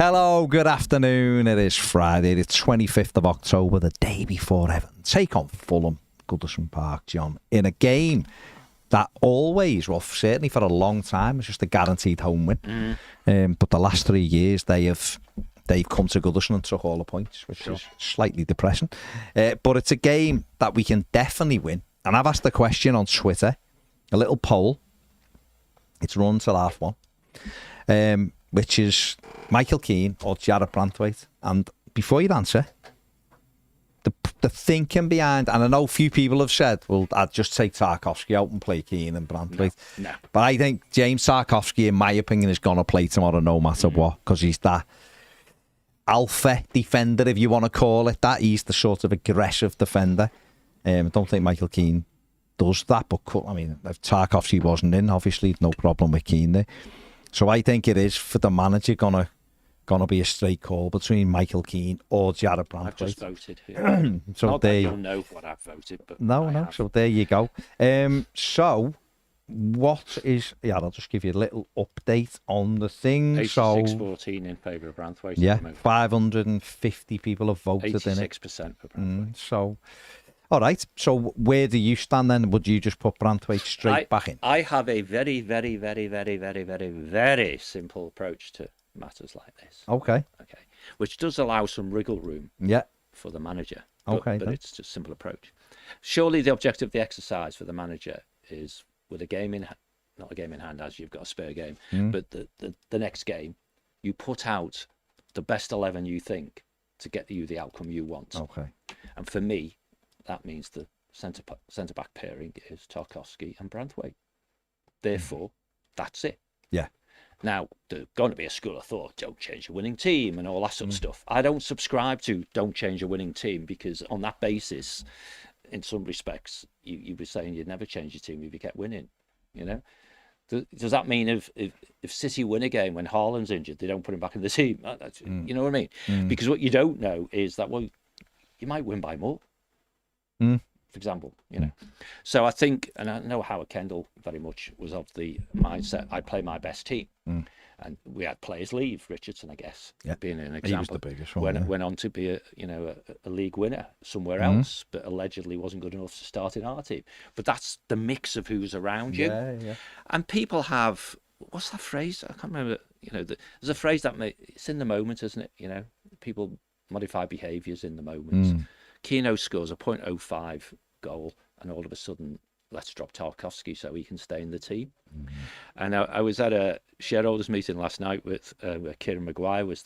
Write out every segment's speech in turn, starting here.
Hello, good afternoon. It is Friday, the 25th of October, the day before Everton take on Fulham, Goodison Park, John, in a game that always, well, certainly for a long time, was just a guaranteed home win. But the last 3 years, they've come to Goodison and took all the points, which is slightly depressing. But it's a game that we can definitely win. And I've asked the question on Twitter, a little poll. It's run till 1:30, which is Michael Keane or Jarrod Branthwaite. And before you answer, the thinking behind, and I know a few people have said, well, I'd just take Tarkowski out and play Keane and Branthwaite. No. But I think James Tarkowski, in my opinion, is going to play tomorrow no matter what, because he's that alpha defender, if you want to call it that. He's the sort of aggressive defender. I don't think Michael Keane does that, but I mean, if Tarkowski wasn't in, obviously no problem with Keane there. So I think it is, for the manager, gonna be a straight call between Michael Keane or Jarrod Branthwaite. I've just voted. Yeah. So Not that you'll know what I've voted, but no. So there you go. So what is? Yeah, I'll just give you a little update on the thing. 86-14 in favour of Branthwaite. Yeah, 550 people have voted in it. 86% for Branthwaite. So. All right, so where do you stand then? Would you just put Branthwaite straight back in? I have a very, very, very, very, very, very, very simple approach to matters like this. Okay. Which does allow some wriggle room for the manager. But it's just a simple approach. Surely the objective of the exercise for the manager is, with a game in, not a game in hand as you've got a spare game, but the next game, you put out the best 11 you think to get you the outcome you want. Okay. And for me, that means the centre-back pairing is Tarkowski and Branthwaite. Therefore, that's it. Yeah. Now, there's going to be a school of thought, don't change your winning team and all that sort of stuff. I don't subscribe to don't change your winning team, because on that basis, in some respects, you'd be saying you'd never change your team if you kept winning, you know? Does that mean if City win a game when Haaland's injured, they don't put him back in the team? You know what I mean? Because what you don't know is that, well, you might win by more. For example, you know. So I think, and I know Howard Kendall very much was of the mindset, I play my best team. And we had players leave, Richardson, I guess, being an example. He was the biggest one. Went on to be a league winner somewhere else, but allegedly wasn't good enough to start in our team. But that's the mix of who's around you. Yeah. And people have, what's that phrase? I can't remember. You know, there's a phrase that it's in the moment, isn't it? You know, people modify behaviours in the moment. Keno scores a .05 goal, and all of a sudden, let's drop Tarkowski so he can stay in the team. And I was at a shareholders meeting last night with Kieran Maguire, was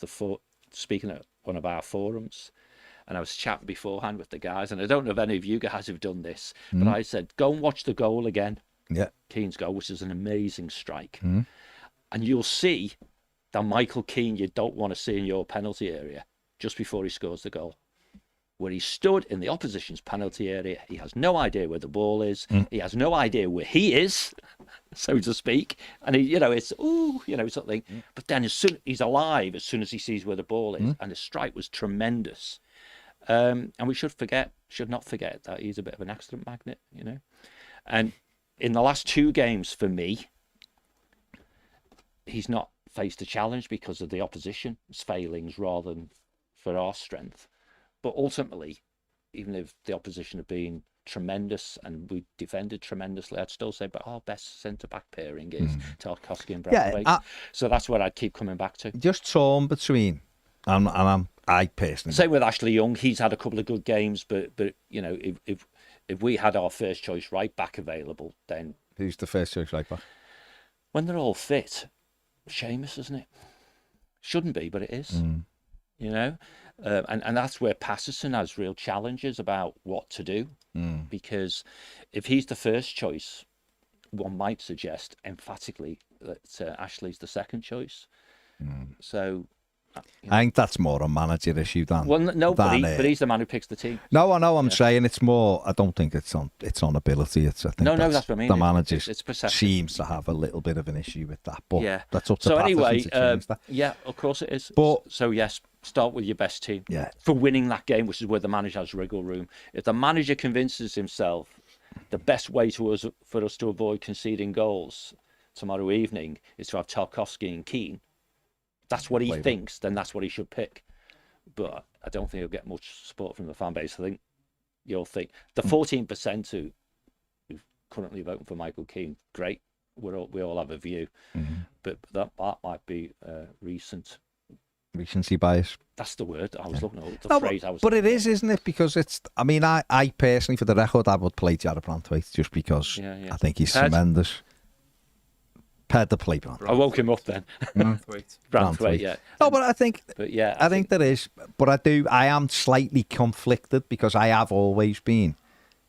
speaking at one of our forums, and I was chatting beforehand with the guys, and I don't know if any of you guys have done this, but I said, go and watch the goal again. Yeah. Keane's goal, which is an amazing strike. And you'll see that Michael Keane you don't want to see in your penalty area just before he scores the goal, where he stood in the opposition's penalty area. He has no idea where the ball is. He has no idea where he is, so to speak. And it's something. But then as soon he's alive, as soon as he sees where the ball is, and the strike was tremendous. And we should not forget that he's a bit of an accident magnet, you know. And in the last 2 games for me, he's not faced a challenge because of the opposition's failings rather than for our strength. But ultimately, even if the opposition have been tremendous and we defended tremendously, I'd still say, but our best centre-back pairing is Tarkowski and Branthwaite. So that's what I'd keep coming back to. Just torn between, I personally... Same with Ashley Young. He's had a couple of good games, but you know, if we had our first choice right back available, then... Who's the first choice right back? When they're all fit, Seamus, isn't it? Shouldn't be, but it is. You know? And that's where Patterson has real challenges about what to do, because if he's the first choice, one might suggest emphatically that Ashley's the second choice. So I think that's more a manager issue than. Well, no, but he's the man who picks the team. No, I know. I'm saying it's more. I don't think it's on ability. I think that's what I mean. The manager seems to have a little bit of an issue with that, but that's up to so Patterson anyway. To change that. Yeah, of course it is. But so yes, start with your best team. Yeah. For winning that game, which is where the manager has wriggle room. If the manager convinces himself the best way for us to avoid conceding goals tomorrow evening is to have Tarkowski and Keane, that's what he thinks, then that's what he should pick. But I don't think he'll get much support from the fan base. I think you'll think the 14% who currently voting for Michael Keane, great. We all have a view, but that might be recency bias. That's the word I was looking at. The phrase I was. But it is, isn't it? Because it's. I mean, I personally, for the record, I would play Jarrod Branthwaite just because I think he's tremendous. Paired to play Branthwaite. I woke him up then. Branthwaite, yeah. No, but I think. But yeah, I think there is. But I am slightly conflicted because I have always been.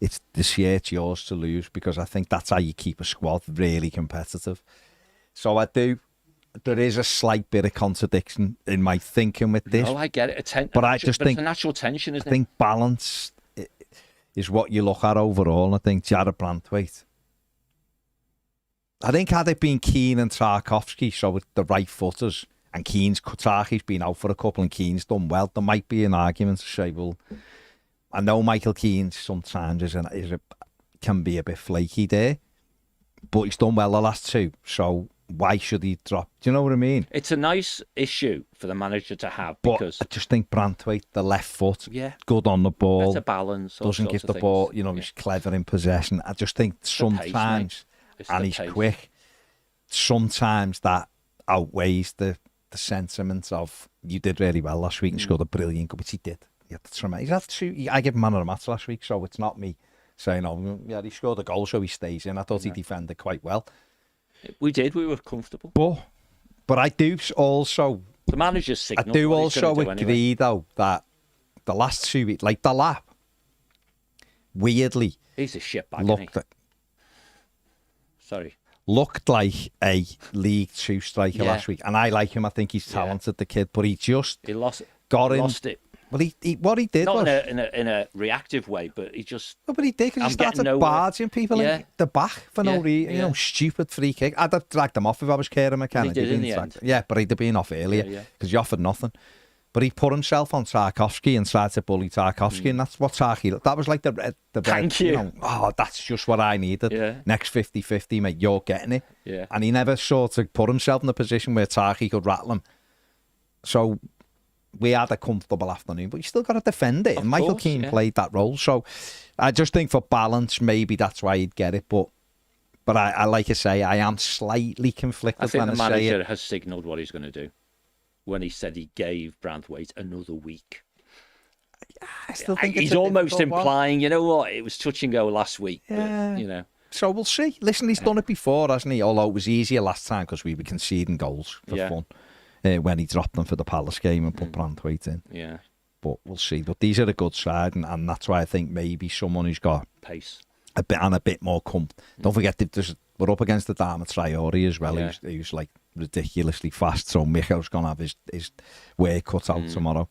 It's this year, it's yours to lose because I think that's how you keep a squad really competitive. So I do. There is a slight bit of contradiction in my thinking with this. Oh, I get it. But I just think it's a natural tension, isn't it? I think balance is what you look at overall. And I think Jarrod Branthwaite. I think had it been Keane and Tarkowski, so with the right footers, and Tarky's been out for a couple and Keane's done well, there might be an argument to say, well, I know Michael Keane sometimes can be a bit flaky there, but he's done well the last two, so why should he drop? Do you know what I mean? It's a nice issue for the manager to have but because I just think Branthwaite, the left foot, yeah, good on the ball, better balance, doesn't give the ball, he's clever in possession. I just think sometimes, and he's quick, sometimes that outweighs the sentiment of you did really well last week and scored a brilliant goal, which he did. I give him man of the match last week, so it's not me saying, oh, yeah, he scored a goal, so he stays in. I thought he defended quite well. We were comfortable. But I do also... The manager's signal. I do also agree, though, that the last 2 weeks, like the lap, weirdly... He's a shitbag, looked like a League Two striker last week. And I like him. I think he's talented, the kid, but he lost it. Well, what he did not was... in a reactive way, but he just... No, but he did, because he started barging people in the back for no reason. Stupid free kick. I'd have dragged him off if I was Kieran McKenna. He did in the end. Yeah, but he'd have been off earlier, because he offered nothing. But he put himself on Tarkowski and tried to bully Tarkowski, and that's what that was like the Thank you. That's just what I needed. Yeah. Next 50-50, mate, you're getting it. Yeah. And he never sort of put himself in the position where Tarky could rattle him. So... we had a comfortable afternoon, but you still got to defend it. And Michael Keane played that role. So I just think for balance, maybe that's why he'd get it. But I like I say, I am slightly conflicted. I think the manager has signalled what he's going to do when he said he gave Branthwaite another week. I still think he's almost implying, you know what, it was touch and go last week. Yeah. But, So we'll see. Listen, he's done it before, hasn't he? Although it was easier last time because we were conceding goals for fun. When he dropped them for the Palace game and put Branthwaite in. Yeah. But we'll see. But these are a good side, and that's why I think maybe someone who's got pace a bit more Don't forget, we're up against the Dharma Traore as well. Yeah. Who's like ridiculously fast. So Mikel's going to have his work cut out tomorrow.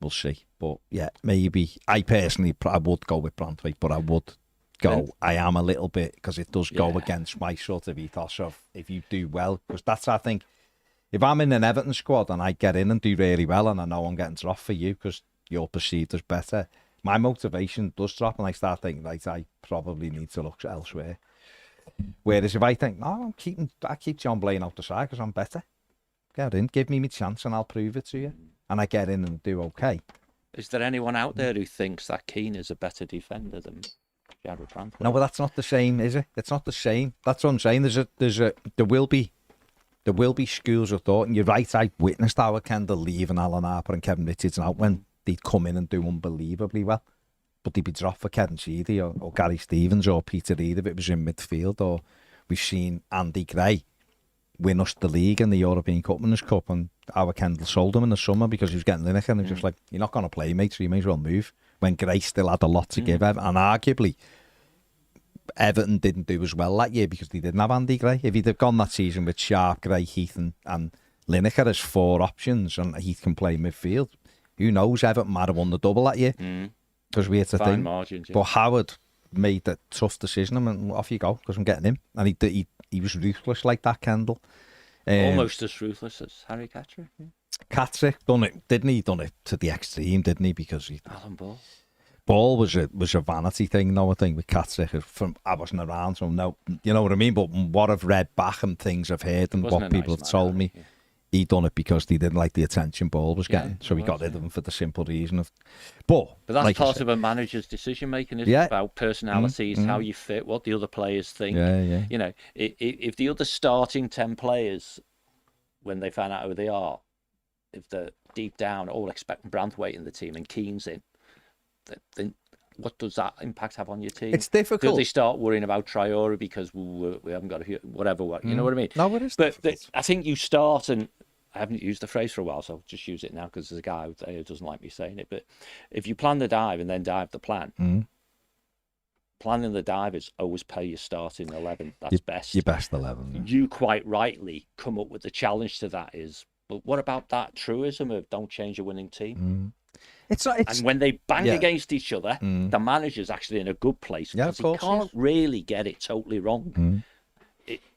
We'll see. But yeah, maybe I personally I would go with Branthwaite, but I would go. I am a little bit, because it does go against my sort of ethos of if you do well, because that's, I think. If I'm in an Everton squad and I get in and do really well and I know I'm getting dropped for you because you're perceived as better, my motivation does drop and I start thinking, right, I probably need to look elsewhere. Whereas if I think, no, I keep John Blaine out the side because I'm better. Get in, give me my chance and I'll prove it to you. And I get in and do okay. Is there anyone out there who thinks that Keane is a better defender than Jarrod Branthwaite? No, but that's not the same, is it? It's not the same. That's what I'm saying. There will be schools of thought, and you're right, I witnessed Howard Kendall leave and Alan Harper and Kevin Richards out when they'd come in and do unbelievably well. But they'd be dropped for Kevin Sheedy or Gary Stevens or Peter Reid if it was in midfield. Or we've seen Andy Gray win us the league in the European Cup Winners' Cup, and Howard Kendall sold him in the summer because he was getting Lineker, and he was just like, you're not going to play, mate, so you may as well move. When Gray still had a lot to give, and arguably Everton didn't do as well that year because they didn't have Andy Gray. If he'd have gone that season with Sharp, Gray, Heath and Lineker as 4 options, and Heath can play midfield, who knows, Everton might have won the double that year. Because we had to think. Margins, but Howard made that tough decision and off you go, because I'm getting him. And he was ruthless like that, Kendall. Almost as ruthless as Harry Catterick. Catterick done it, didn't he? Done it to the extreme, didn't he? Because Alan Ball was a vanity thing, though, I think, with Catterick. I wasn't around, so no, you know what I mean? But what I've read back and things I've heard and what people have told me, he done it because they didn't like the attention ball was getting, so he got rid of him for the simple reason of. But that's like part of a manager's decision making, isn't it? About personalities, how you fit, what the other players think. Yeah. You know, if the other starting 10 players, when they find out who they are, if they're deep down all expecting Branthwaite in the team and Keane's in, then what does that impact have on your team? It's difficult. Do they start worrying about Traore because we haven't got whatever? You know what I mean? No, it is. But I think you start, and I haven't used the phrase for a while, so I'll just use it now because there's a guy out there who doesn't like me saying it. But if you plan the dive and then dive the plan, planning the dive is always pay your starting 11. That's best. Your best 11. Yeah. You quite rightly come up with the challenge to that is, but what about that truism of don't change a winning team? It's and when they bang against each other, the manager's actually in a good place because he can't really get it totally wrong.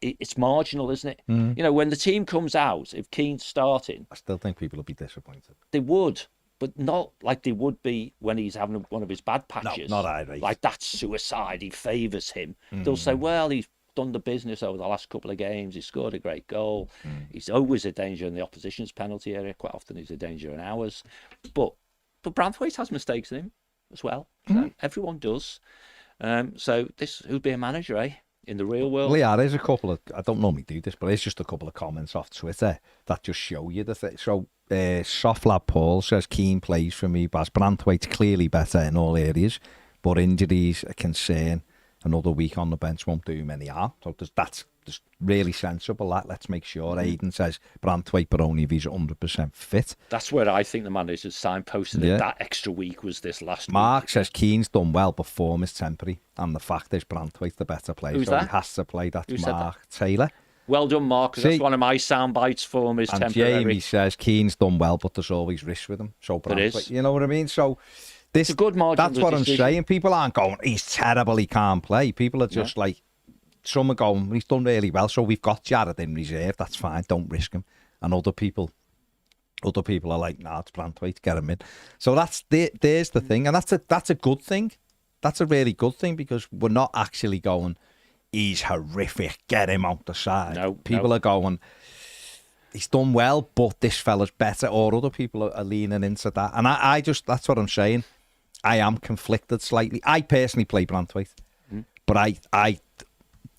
It's marginal, isn't it? You know, when the team comes out, if Keane's starting, I still think people will be disappointed. They would, but not like they would be when he's having one of his bad patches. No, not irate. Like that's suicide. He favours him. They'll say, well, he's done the business over the last couple of games. He scored a great goal. He's always a danger in the opposition's penalty area. Quite often he's a danger in ours. But Branthwaite has mistakes in him as well. So everyone does. So this would be a manager, eh? In the real world. Well, yeah, there's a couple of, I don't normally do this, but it's just a couple of comments off Twitter that just show you the thing. So, Soft Lad Paul says, Keane plays for me, Baz. Branthwaite's clearly better in all areas, but injuries a concern. Another week on the bench won't do him any harm. So that's just really sensible. Let's make sure. Aiden says Branthwaite, but only if he's 100% fit. That's where I think the manager's signposted it. That extra week was this last Mark week. says Keane's done well, but form is temporary. And the fact is Branthwaite's the better player. Who's so that? He has to play. That's Who Mark Taylor. Well done, Mark, because that's one of my sound bites. Form is temporary. And Jamie says Keane's done well, but there's always risk with him. So Branthwaite, you know what I mean? So it's a good margin. That's what I'm saying. People aren't going, he's terrible, he can't play. People are just like, some are going, he's done really well, so we've got Jared in reserve. That's fine, don't risk him. And other people are like, nah, it's Branthwaite, get him in. So there's the thing, and that's a good thing. That's a really good thing because we're not actually going, he's horrific, get him out the side. No, people are going, he's done well, but this fella's better, or other people are leaning into that. And I just, that's what I'm saying. I am conflicted slightly. I personally play Branthwaite, but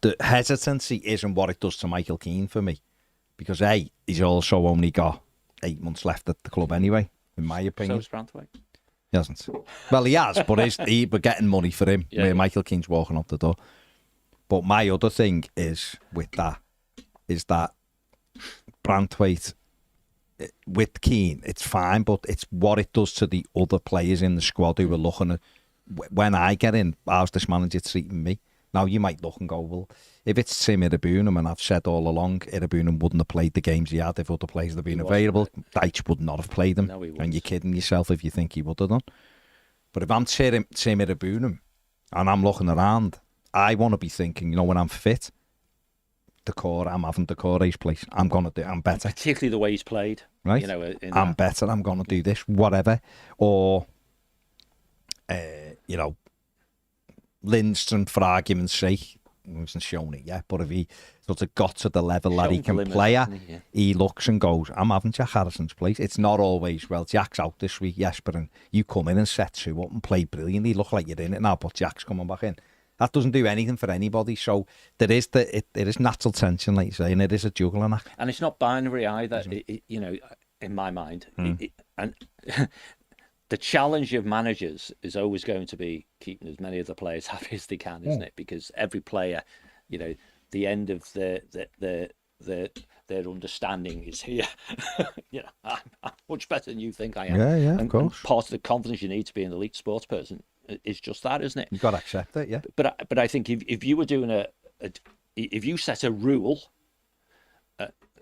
the hesitancy isn't what it does to Michael Keane for me. Because he's also only got 8 months left at the club anyway, in my opinion. So is Branthwaite. He hasn't. Well, he has, but we're getting money for him. Where Michael Keane's walking up the door. But my other thing is that Branthwaite, with Keane, it's fine, but it's what it does to the other players in the squad who are looking at, when I get in, how's this manager treating me? Now, you might look and go, well, if it's Tim Irabunum, and I've said all along, Irabunum wouldn't have played the games he had if other players had been available. Dyche would not have played them. No, and you're kidding yourself if you think he would have done. But if I'm Tim Irabunum and I'm looking around, I want to be thinking, when I'm fit, I'm having Decore's place. I'm better. Particularly the way he's played. Right? I'm better. I'm going to do this, whatever. Or, Lindstrom, for argument's sake, he hasn't shown it yet, but if he sort of got to the level that he can play at, he looks and goes, I'm having Jack Harrison's place. It's not always, well, Jack's out this week, yes, but you come in and set 2 up and play brilliantly. Look like you're in it now, but Jack's coming back in. That doesn't do anything for anybody. So there is it is natural tension, like you say, and it is a juggling act. And it's not binary either, in my mind. And the challenge of managers is always going to be keeping as many of the players happy as they can, isn't it? Because every player, the end of their understanding is here. I'm much better than you think I am. Yeah, of course. And part of the confidence you need to be an elite sports person is just that, isn't it? You've got to accept it, yeah. But I think if you were doing if you set a rule,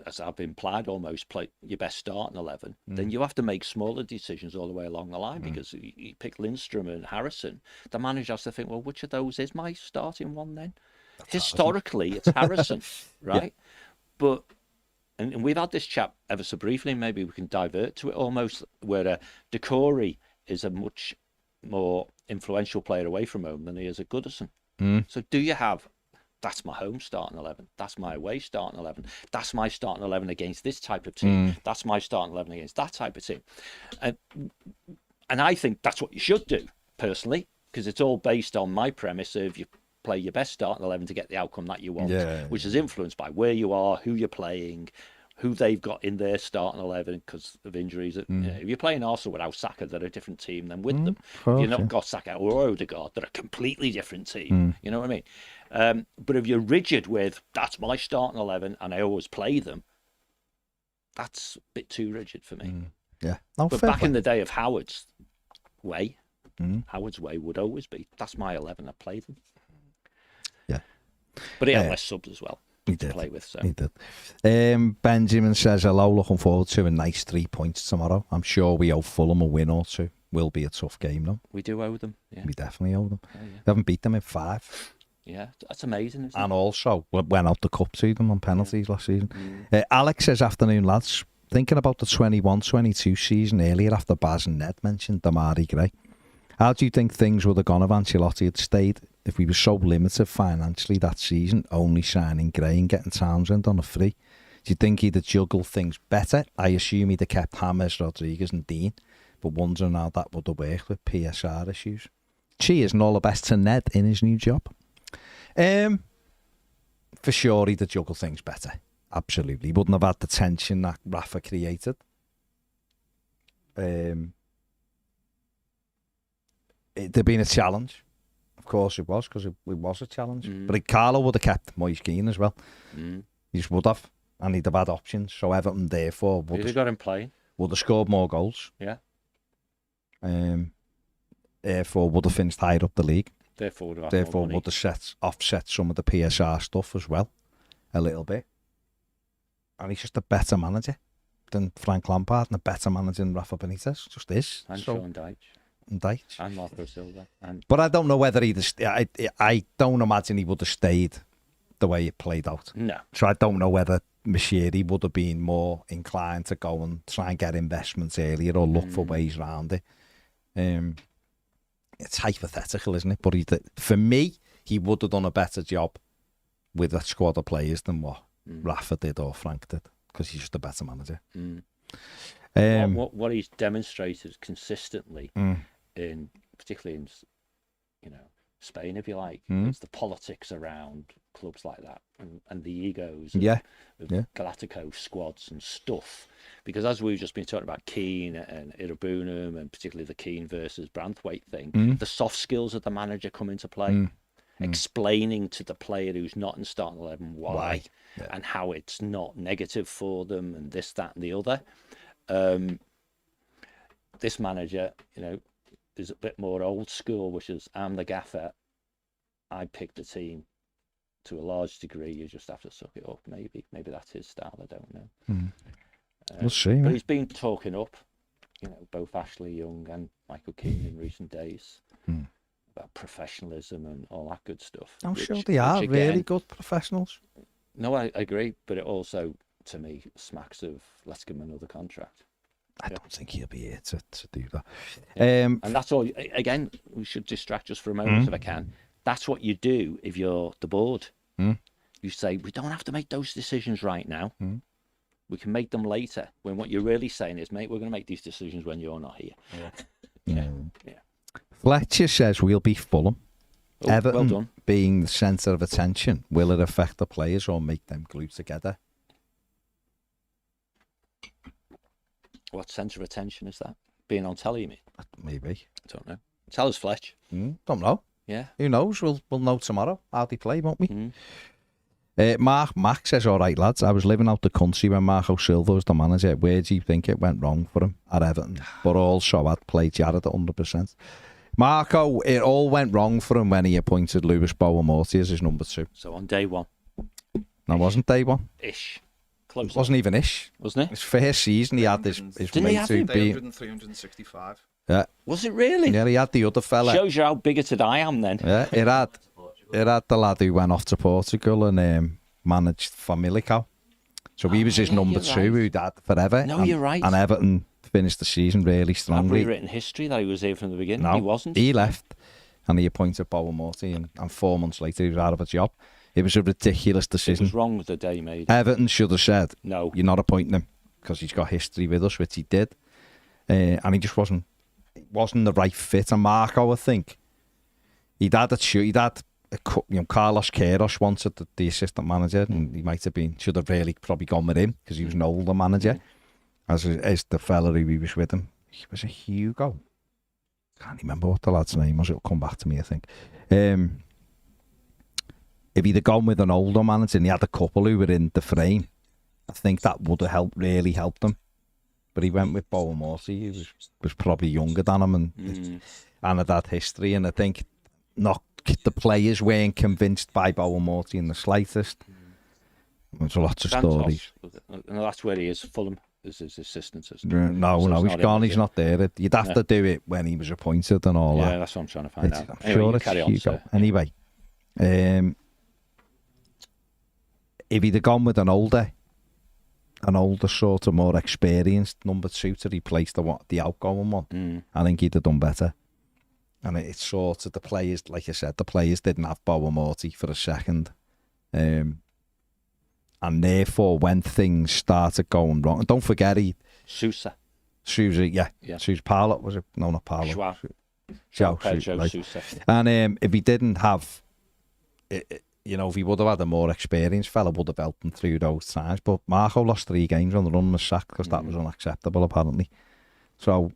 as I've implied, almost play your best starting 11, then you have to make smaller decisions all the way along the line because you pick Lindstrom and Harrison. The manager has to think, well, which of those is my starting one then? That's historically, it's Harrison, right? Yeah. But and we've had this chat ever so briefly. Maybe we can divert to it almost, where Decore is a much more influential player away from home than he is at Goodison. So do you have That's my home starting 11. That's my away starting 11. That's my starting 11 against this type of team. That's my starting 11 against that type of team. And I think that's what you should do, personally, because it's all based on my premise of you play your best starting 11 to get the outcome that you want, which is influenced by where you are, who you're playing, who they've got in their starting 11 because of injuries. You know, if you're playing Arsenal without Saka, they're a different team than with them. If you've not got Saka or Odegaard, they're a completely different team. You know what I mean? But if you're rigid with, that's my starting 11 and I always play them, that's a bit too rigid for me. Yeah. No, but back in the day of Howard's way would always be, that's my 11, I play them. Yeah. But he had less subs as well. He to did. play with. So. He did. Benjamin says, hello, looking forward to a nice 3 points tomorrow. I'm sure we owe Fulham a win or two. Will be a tough game, though. We do owe them. Yeah. We definitely owe them. Yeah. We haven't beat them in 5. Yeah, that's amazing, isn't and it? Also, went out the cup to them on penalties last season. Alex says, afternoon, lads. Thinking about the 21-22 season earlier after Baz and Ned mentioned Damari Gray. How do you think things would have gone if Ancelotti had stayed if we were so limited financially that season, only signing Gray and getting Townsend on a free? Do you think he'd have juggled things better? I assume he'd have kept James Rodriguez and Dean, but wondering how that would have worked with PSR issues. Cheers and all the best to Ned in his new job. For sure he'd have juggled things better. Absolutely. He wouldn't have had the tension that Rafa created. It'd have been a challenge. Of course it was, because it was a challenge. But Carlo would have kept Moise Keane as well. He just would have. And he'd have had options. So Everton, therefore, would have got him playing. Would have scored more goals. Yeah. Therefore, would have finished higher up the league. Therefore, would have offset some of the PSR stuff as well. A little bit. And he's just a better manager than Frank Lampard and a better manager than Rafa Benitez. Just is. And Sean Dyche. And Marco Silva. But I don't know whether he'd have I don't imagine he would have stayed the way it played out. No. So I don't know whether Machiri would have been more inclined to go and try and get investments earlier or look for ways around it. It's hypothetical, isn't it? But for me, he would have done a better job with a squad of players than what Rafa did or Frank did, because he's just a better manager. What he's demonstrated consistently, particularly in Spain, if you like, it's the politics around clubs like that and the egos of Galacticos squads and stuff. Because as we've just been talking about Keane and Irabunum, and particularly the Keane versus Branthwaite thing, the soft skills of the manager come into play. Explaining to the player who's not in starting 11 why. And how it's not negative for them, and this, that, and the other. This manager, is a bit more old school, which is, I'm the gaffer, I picked the team. To a large degree, you just have to suck it up. Maybe that's his style. I don't know. We'll see. But he's been talking up, both Ashley Young and Michael Keane in recent days about professionalism and all that good stuff. I'm sure they are really good professionals. No, I agree, but it also, to me, smacks of let's give him another contract. I don't think he'll be here to do that. And that's all. Again, we should distract just for a moment if I can. That's what you do if you're the board. You say, we don't have to make those decisions right now. We can make them later. When what you're really saying is, mate, we're going to make these decisions when you're not here. Yeah. Fletcher says we'll be Fulham. Everton, well done. Being the centre of attention, will it affect the players or make them glue together? What centre of attention is that? Being on telly, you mean? Maybe. I don't know. Tell us, Fletch. Don't know. Yeah. Who knows? We'll know tomorrow how they play, won't we? Mark says, all right, lads, I was living out the country when Marco Silva was the manager. Where do you think it went wrong for him at Everton? But also I'd play Jared at 100%. Marco, it all went wrong for him when he appointed Lewis Bowen-Morty as his number 2. So on day one. No, it wasn't day one. Ish. Close. It wasn't even ish. Wasn't it? His first season, he had his Didn't mate he have who him? beat 365. Yeah. Was it really? Yeah, he had the other fella. Shows you how bigoted I am then. Yeah, it had the lad who went off to Portugal and managed Famalicão. So he was his number 2 who'd had forever. No, you're right. And Everton finished the season really strongly. I've rewritten history that he was here from the beginning. No, he wasn't. He left and he appointed Bowen-Morty and 4 months later he was out of a job. It was a ridiculous It decision. was wrong the day he made it. Everton should have said, No. you're not appointing him because he's got history with us, which he did. And he just wasn't the right fit. And Marco, I think, he'd had Carlos Queiroz wanted the assistant manager, and he might have should have really probably gone with him because he was an older manager. As the fella who he was with him, he was a Hugo. Can't remember what the lad's name was. It'll come back to me, I think. If he'd have gone with an older manager and he had a couple who were in the frame, I think that would have really helped him. But he went with Bowen Morty, who was probably younger than him and had that history. And I think the players weren't convinced by Bowen Morty in the slightest. There's lots of stories. And that's where he is, Fulham, as his assistant. No, he's gone. He's not there. You'd have to do it when he was appointed and all that. Yeah, that's what I'm trying to find out. I'm Anyway, sure you it's carry on, Hugo. sir. Anyway, if he'd have gone with an older sort of more experienced number 2 to replace the outgoing one, I think he'd have done better. And it's sort of the players, like I said, the players didn't have Bowen Morty for a second. And therefore, when things started going wrong, and don't forget, Sousa, yeah. Sousa Parlot, was it? No, not Parlot. Pedro right. Sousa. And if he didn't have, if he would have had a more experienced fella, would have helped him through those times. But Marco lost 3 games on the run and was sacked because that was unacceptable, apparently. So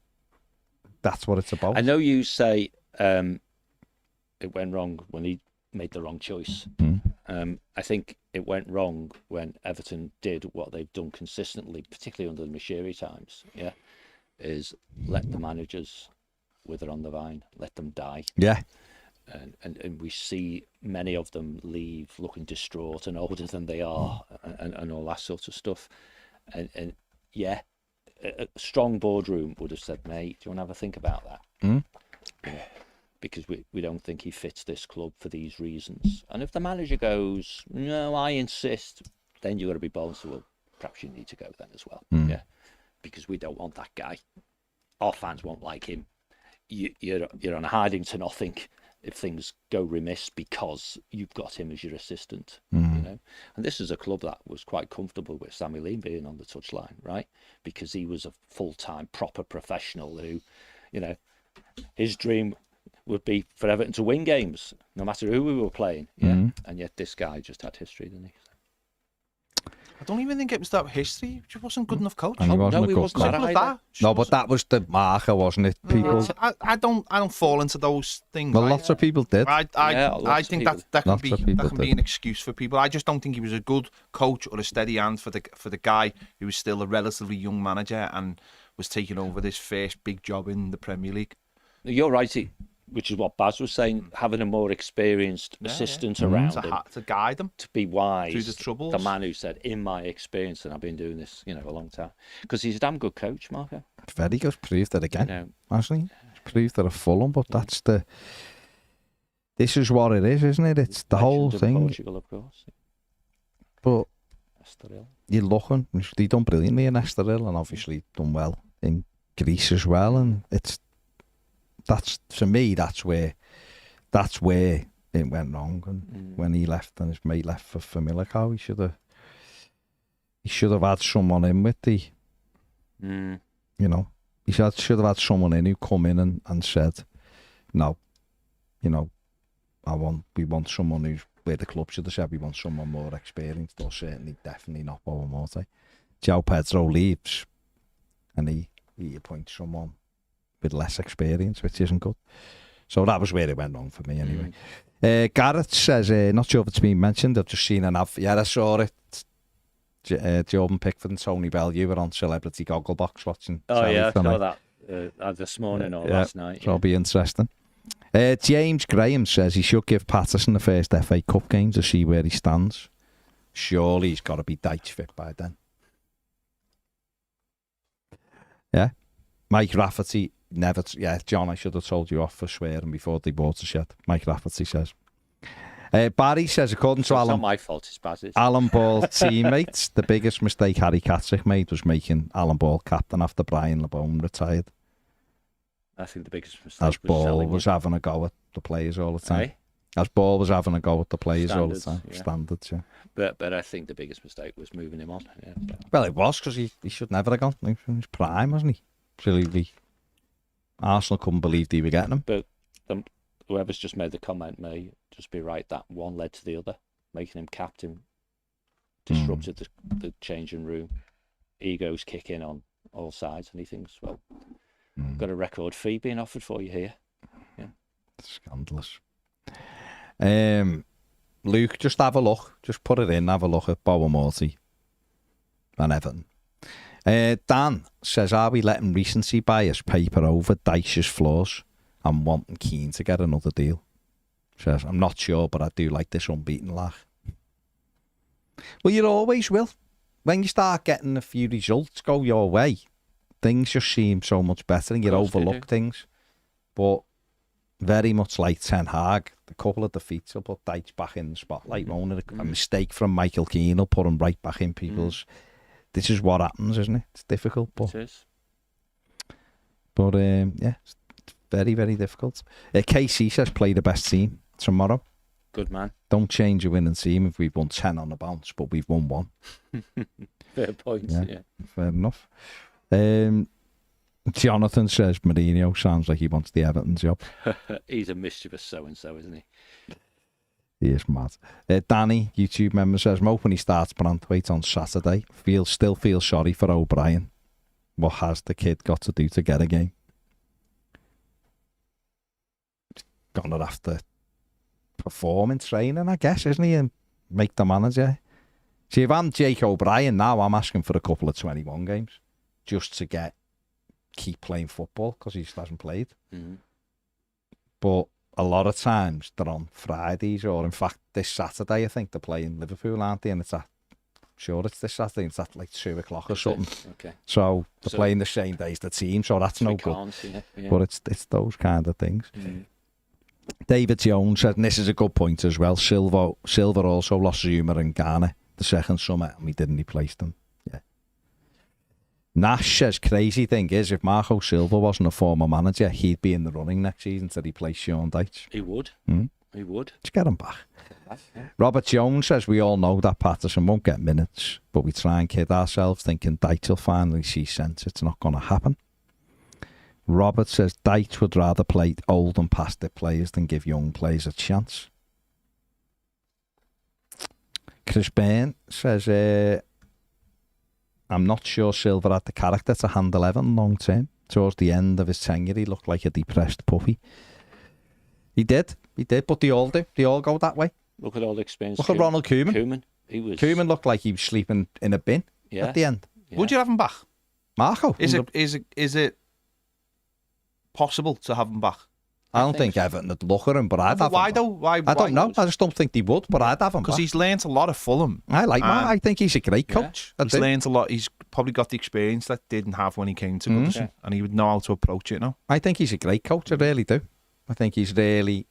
that's what it's about. I know you say it went wrong when he made the wrong choice. I think it went wrong when Everton did what they've done consistently, particularly under the Mashiri times, is let the managers wither on the vine, let them die. Yeah. And we see many of them leave looking distraught and older than they are and all that sort of stuff. And a strong boardroom would have said, mate, do you want to have a think about that? Because we don't think he fits this club for these reasons. And if the manager goes, no, I insist, then you've got to be bold. So, well, perhaps you need to go then as well. Yeah, because we don't want that guy. Our fans won't like him. You're on a hiding to nothing if things go remiss because you've got him as your assistant. And this is a club that was quite comfortable with Sammy Lee being on the touchline, right? Because he was a full-time, proper professional who, his dream would be for Everton to win games, no matter who we were playing. And yet this guy just had history, didn't he? I don't even think it was that history. He just wasn't good enough coach. And he wasn't a good wasn't coach. either. No, but that was the marker, wasn't it? People. I don't fall into those things. Well, lots of people did. I think that can be an excuse for people. I just don't think he was a good coach or a steady hand for the guy who was still a relatively young manager and was taking over this first big job in the Premier League. You're right, which is what Baz was saying, having a more experienced assistant around him to guide them, to be wise through the troubles. The man who said, in my experience, and I've been doing this, a long time, because he's a damn good coach, Marco. Very good. Proved it again. Actually, he's proved it at Fulham, but this is what it is, isn't it? It's the whole thing. Portugal, of course. But Estoril. You're looking. He's done brilliantly in Estoril, and obviously done well in Greece as well. And that's to me, that's where it went wrong. And when he left and his mate left for Familco, he should have had someone in with the, he should have had someone in who come in and said, no, we want someone who's where the club should have said we want someone more experienced, or certainly definitely not Bowen Morty. João Pedro leaves, and he appoints someone with less experience, which isn't good. So that was where it went wrong for me anyway. Gareth says, not sure if it's been mentioned, I've just seen an ad. Yeah, I saw it. Jordan Pickford and Tony Bellew were on Celebrity Gogglebox watching. Oh yeah, I saw that this morning or last night. So it'll be interesting. James Graham says he should give Patterson the first FA Cup game to see where he stands. Surely he's got to be Dyche fit by then. Yeah. Mike Rafferty never. John, I should have told you off for swearing before they bought the shed. Mike Rafferty says. Barry says, according to It's Alan, not my fault, it's Baz's. Alan Ball teammates, the biggest mistake Harry Catterick made was making Alan Ball captain after Brian LeBone retired. I think the biggest mistake As was Ball selling was him. having a go at the players all the time. Aye. As Ball was having a go at the players all the Standards, time. yeah. Standards, yeah. But I think the biggest mistake was moving him on. Yeah. Well, it was, because he should never have gone. He was prime, wasn't he? Absolutely. Arsenal couldn't believe they were getting him. But whoever's just made the comment may just be right. That one led to the other, making him captain, disrupted the changing room. Egos kick in on all sides, and he thinks, well, got a record fee being offered for you here. Yeah, Scandalous. Luke, just have a look. Just put it in. Have a look at Bowen Morty and Everton. Dan says, are we letting recency bias paper over Dyche's flaws and wanting Keane to get another deal? Says, I'm not sure, but I do like this unbeaten laugh. Well, you always will. When you start getting a few results go your way, things just seem so much better and you overlook things. But very much like Ten Hag, the couple of defeats will put Dyche back in the spotlight, won't it? A mistake from Michael Keane will put him right back in people's... This is what happens, isn't it? It's difficult, but... It is. But, yeah, it's very, very difficult. KC says, play the best team tomorrow. Good man. Don't change your winning team if we've won 10 on the bounce, but we've won 1. Fair point, yeah. Fair enough. Jonathan says Mourinho sounds like he wants the Everton job. He's a mischievous so-and-so, isn't he? He is mad. Danny, YouTube member, says, I'm hoping he starts Brantwaite on Saturday. Still feel sorry for O'Brien. What has the kid got to do to get a game? Gonna have to perform in training, I guess, isn't he? And make the manager. See, if I'm Jake O'Brien now, I'm asking for a couple of 21 games just to keep playing football, because he just hasn't played. But a lot of times they're on Fridays, or in fact this Saturday I think they're playing Liverpool, aren't they? And it's it's this Saturday, it's at like 2 o'clock or something. Okay. So they're playing the same day as the team, so that's no good. Yeah. But it's those kind of things. David Jones said, and this is a good point as well, Silva also lost Zuma and Ghana the second summer, and we didn't replace them. Yeah. Nash says, crazy thing is, if Marco Silva wasn't a former manager, he'd be in the running next season to replace Sean Dyche. He would. He would. Let's get him back. Robert Jones says, we all know that Patterson won't get minutes, but we try and kid ourselves thinking Dyche will finally see sense. It's not going to happen. Robert says, Dyche would rather play old and past their players than give young players a chance. Chris Bairn says, I'm not sure Silva had the character to handle Everton long term. Towards the end of his tenure, he looked like a depressed puppy. He did, but they all do. They all go that way. Look at all the experience. Look at Ronald Koeman. Koeman looked like he was sleeping in a bin at the end. Yeah. Would you have him back? Marco? Is it possible to have him back? I don't think Everton would look at him, but I'd have him. Why though? I don't know. I just don't think they would, but I'd have him because he's learnt a lot of Fulham. I like him. I think he's a great coach. Yeah. He's learnt a lot. He's probably got the experience that didn't have when he came to Goodison, and he would know how to approach it now. I think he's a great coach. I really do. I think he's really...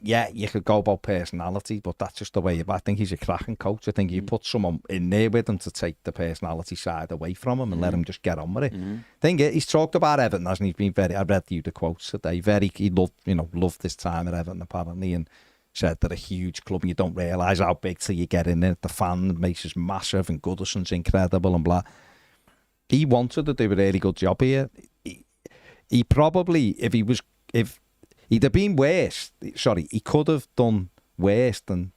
you could go about personality, but that's just the way. I think he's a cracking coach. I think you put someone in there with him to take the personality side away from him and let him just get on with it. Thing is, he's talked about Everton, hasn't he? He's been very... I read you the quotes today. He loved this time at Everton apparently, and said they're a huge club and you don't realise how big till you get in it. The fan base is massive and Goodison's incredible and blah. He wanted to do a really good job here. He probably, if he'd have been worse. Sorry, he could have done worse than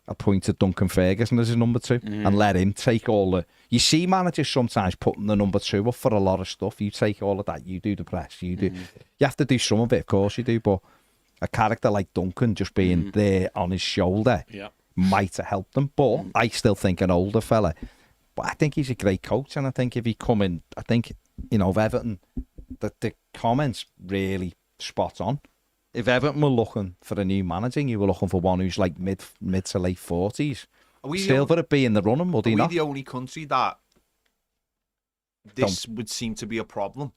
appointed Duncan Ferguson as his number 2 and let him take all the... You see managers sometimes putting the number 2 up for a lot of stuff. You take all of that. You do the press. You do. You have to do some of it, of course you do. But a character like Duncan just being there on his shoulder might have helped them. But I still think an older fella. But I think he's a great coach, and I think if he come in, I think of Everton, the comments really spot on. If Everton were looking for a new manager, you were looking for one who's like mid to late 40s. Silva would be in the running, would he not? Are we the only country that this would seem to be a problem?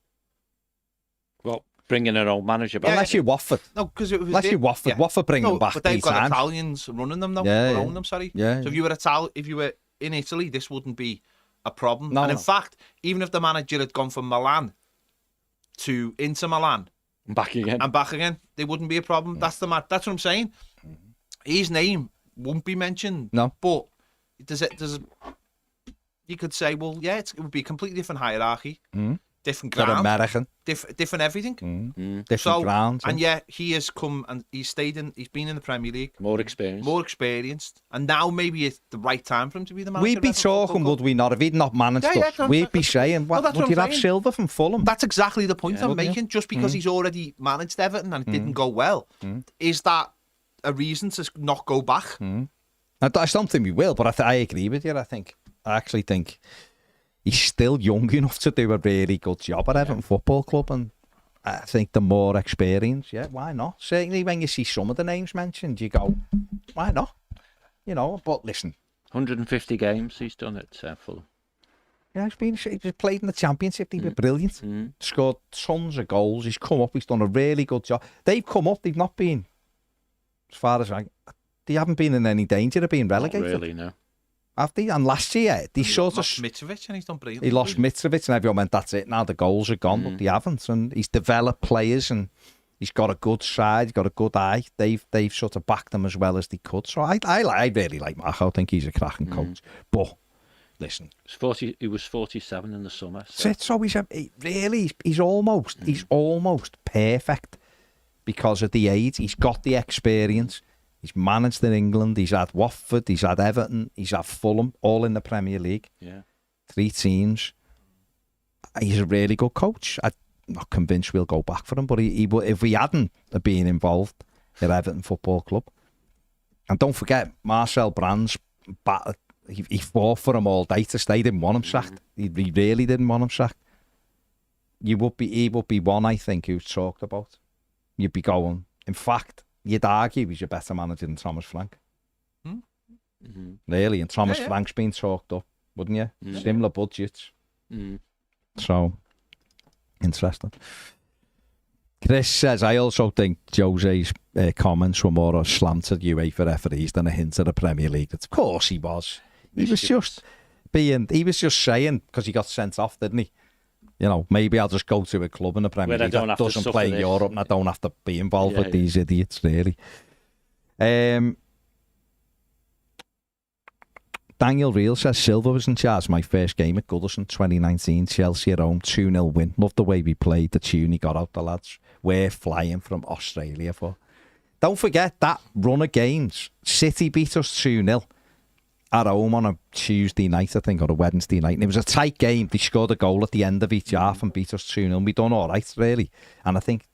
Well, bringing an old manager back. Unless you're Watford. No, because it was... Unless you're Watford. Yeah. Watford bring them back. But they've got Italians running them now. Yeah, own them, sorry. Yeah. So if you were in Italy, this wouldn't be a problem. No, in fact, even if the manager had gone from Milan to Inter Milan... Back again. And back again. They wouldn't be a problem. That's what I'm saying. his name won't be mentioned. No. But you could say, well, yeah, it would be a completely different hierarchy, different ground, American, different everything, different grounds. And yeah, he has come and he's been in the Premier League, more experienced, and now maybe it's the right time for him to be the manager. We'd be talking, would we not? If he'd not managed us, we'd be saying, would you have Silva from Fulham? That's exactly the point I'm making. Just because he's already managed Everton and it didn't go well, is that a reason to not go back? I don't think we will, but I agree with you. I actually think he's still young enough to do a really good job at Everton Football Club, and I think the more experience, why not? Certainly when you see some of the names mentioned, you go, why not? But listen. 150 games he's done at Fulham. Yeah, he's played in the Championship. He's been brilliant. Scored tons of goals. He's come up. He's done a really good job. They've come up. They've not been, as far as they haven't been in any danger of being relegated. Not really, no. Have they? And last year, they sort of lost Mitrovic and he's done brilliant. He lost Mitrovic and everyone went, that's it. Now the goals are gone, but they haven't. And he's developed players and he's got a good side. He's got a good eye. They've sort of backed him as well as they could. So I really like Marco. I think he's a cracking coach. But listen, he was 47 in the summer. So he's almost perfect because of the age. He's got the experience. He's managed in England. He's had Watford. He's had Everton. He's had Fulham, all in the Premier League. Yeah, 3 teams. He's a really good coach. I'm not convinced we'll go back for him, but if we hadn't been involved at Everton Football Club, and don't forget Marcel Brands, he fought for him all day to stay. He didn't want him sacked. He really didn't want him sacked. He would be one, I think, who's talked about. You'd be going. In fact, you'd argue he's a better manager than Thomas Frank. Really, and Thomas Frank's been talked up, wouldn't you? Similar budgets. So, interesting. Chris says, I also think Jose's comments were more a slant at UEFA referees than a hint at the Premier League. Of course he was. He was just saying, because he got sent off, didn't he? Maybe I'll just go to a club in the Premier League that doesn't play in Europe and I don't have to be involved with these idiots, really. Daniel Reel says, Silva was in charge my first game at Goodison 2019, Chelsea at home, 2-0 win. Loved the way we played, the tune he got out the lads. We're flying from Australia for. Don't forget that run of games. City beat us 2-0. At home on a Tuesday night, I think, or a Wednesday night. And it was a tight game. They scored a goal at the end of each half and beat us 2-0. We done all right, really. And I think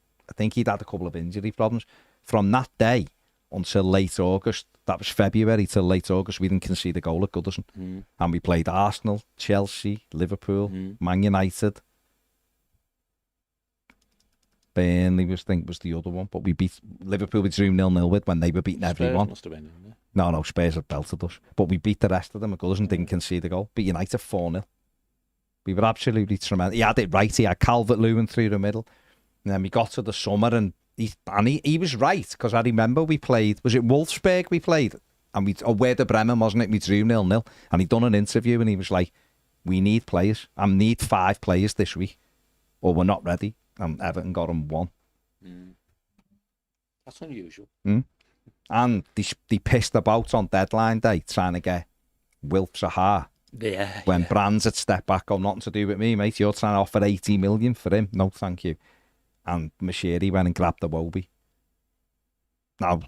he'd had a couple of injury problems. From that day until late August, that was February till late August, we didn't concede a goal at Goodison. And we played Arsenal, Chelsea, Liverpool, Man United. Burnley was the other one. But we beat Liverpool, we drew 0-0 with when they were beating everyone. Must have been, No, Spurs had belted us. But we beat the rest of them. Goodison didn't concede a goal. Beat United 4-0. We were absolutely tremendous. He had it right. He had Calvert-Lewin through the middle. And then we got to the summer and he was right, because I remember we played, was it Wolfsburg we played? And Werder Bremen, wasn't it? We drew 0-0. And he'd done an interview and he was like, we need players. I need 5 players this week or we're not ready. And Everton got him 1. That's unusual. And they pissed about on deadline day trying to get Wilf Zaha. When Brands had stepped back, nothing to do with me, mate. You're trying to offer 80 million for him. No, thank you. And Mashiri went and grabbed Iwobi. No,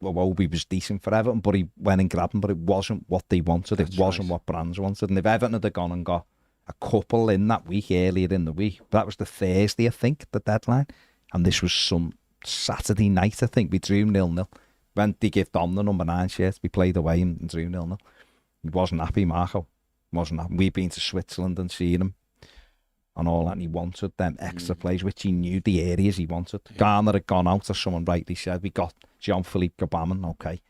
Iwobi was decent for Everton, but he went and grabbed him, but it wasn't what they wanted. It wasn't what Brands wanted. And if Everton had gone and got a couple in that week, earlier in the week, that was the Thursday, I think, the deadline. And this was some Saturday night, I think. We drew 0-0. When they gave Dom the number 9 shirt, we played away and drew 0-0. He wasn't happy, Marco. Wasn't happy. We'd been to Switzerland and seen him and all that, and he wanted them extra plays, which he knew the areas he wanted. Garner had gone out, as someone rightly said. We got Jean-Philippe Gbamin, okay.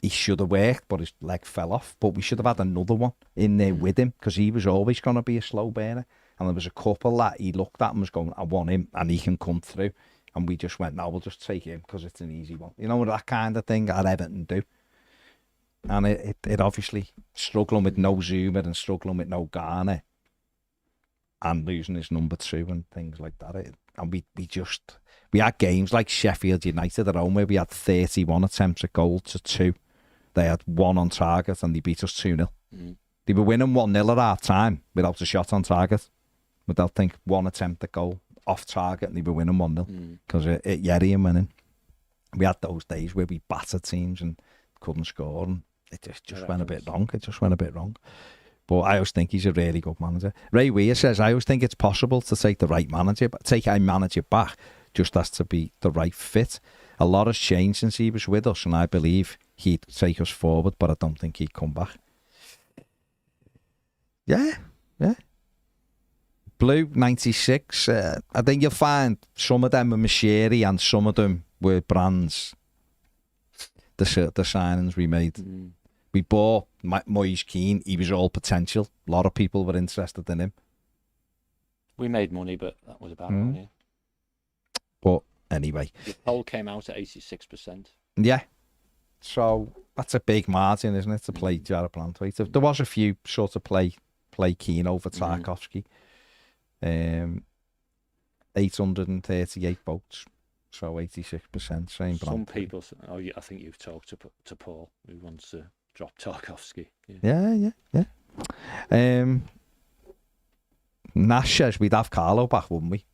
He should have worked, but his leg fell off. But we should have had another one in there with him, because he was always going to be a slow burner. And there was a couple that he looked at and was going, I want him, and he can come through. And we just went, no, we'll just take him because it's an easy one. You know, that kind of thing at Everton do. And it obviously, struggling with no Zuma and struggling with no Garner and losing his number 2 and things like that, And we had games like Sheffield United at home where we had 31 attempts at goal to 2. They had 1 on target and they beat us 2-0. They were winning 1-0 at half time without a shot on target. Without, think, 1 attempt at goal off target, and they were winning 1-0 because it Yerry and winning. We had those days where we battered teams and couldn't score, and it just went a bit wrong. It just went a bit wrong. But I always think he's a really good manager. Ray Weir says, I always think it's possible to take the right manager, but take a manager back just has to be the right fit. A lot has changed since he was with us, and I believe he'd take us forward, but I don't think he'd come back. Yeah. Blue 96. I think you'll find some of them were Mashiri and some of them were Brands. The signings we made. We bought Moise Keane. He was all potential. A lot of people were interested in him. We made money, but that was about it. Yeah. But anyway. The poll came out at 86%. Yeah. So that's a big margin, isn't it, to play Jarrett Brandwaite? There was a few sort of play Keane over Tarkowski. 838 votes. So 86%. Same. Some people, I think you've talked to Paul, who wants to drop Tarkowski. Yeah. Nash says we'd have Carlo back, wouldn't we?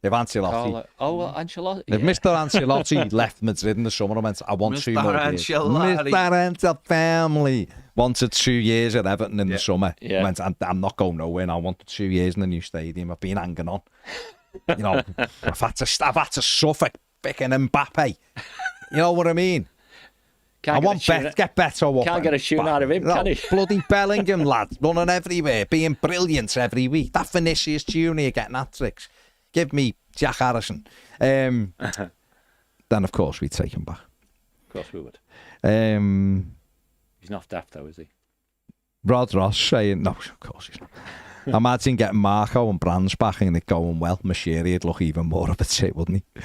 If Ancelotti. Ancelotti. If Mr. Ancelotti left Madrid in the summer and went, I want 2 more years. Mr. Ancelotti family wanted 2 years at Everton in the summer. Yeah. Went, I'm not going nowhere. I wanted 2 years in the new stadium. I've been hanging on. You know, I've had to suffer picking Mbappe. You know what I mean? I want get better. Can't get a shoot out of him, can he? Bloody Bellingham, lad, running everywhere, being brilliant every week. That Vinicius Junior getting hat-tricks. Give me Jack Harrison. Then, of course, we'd take him back. Of course we would. He's not daft, though, is he? Rod Ross saying, no, of course he's not. Imagine getting Marco and Brands back and it going well. Mashiri would look even more of a tit, wouldn't he?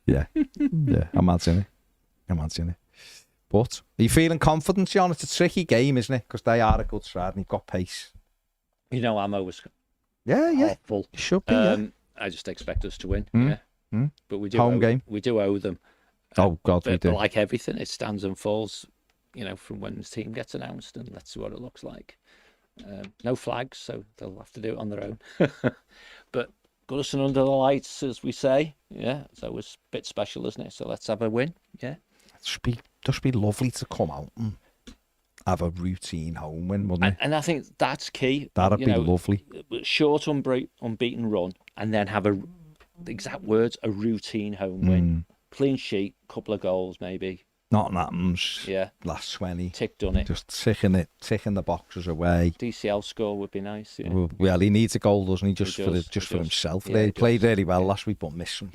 Yeah. Imagine it. But are you feeling confident, John? It's a tricky game, isn't it? Because they are a good side and you've got pace. You know, Ammo was full. It should be, I just expect us to win. But we do home game. We do owe them. Oh God, we do. But like everything, it stands and falls. You know, from when the team gets announced, and let's see what it looks like. No flags, so they'll have to do it on their own. But Goodison under the lights, as we say. Yeah, it's always a bit special, isn't it? So let's have a win. Yeah. Just be lovely to come out and have a routine home win, wouldn't it? And I think that's key. That'd be lovely. Short, unbeaten run, and then have the exact words, a routine home win. Clean sheet, couple of goals maybe. Not happens. Yeah. Last 20. Tick done it. Just ticking the boxes away. DCL score would be nice. Yeah. Well, he needs a goal, doesn't he? Just for himself. Yeah, he played really well last week, but missed some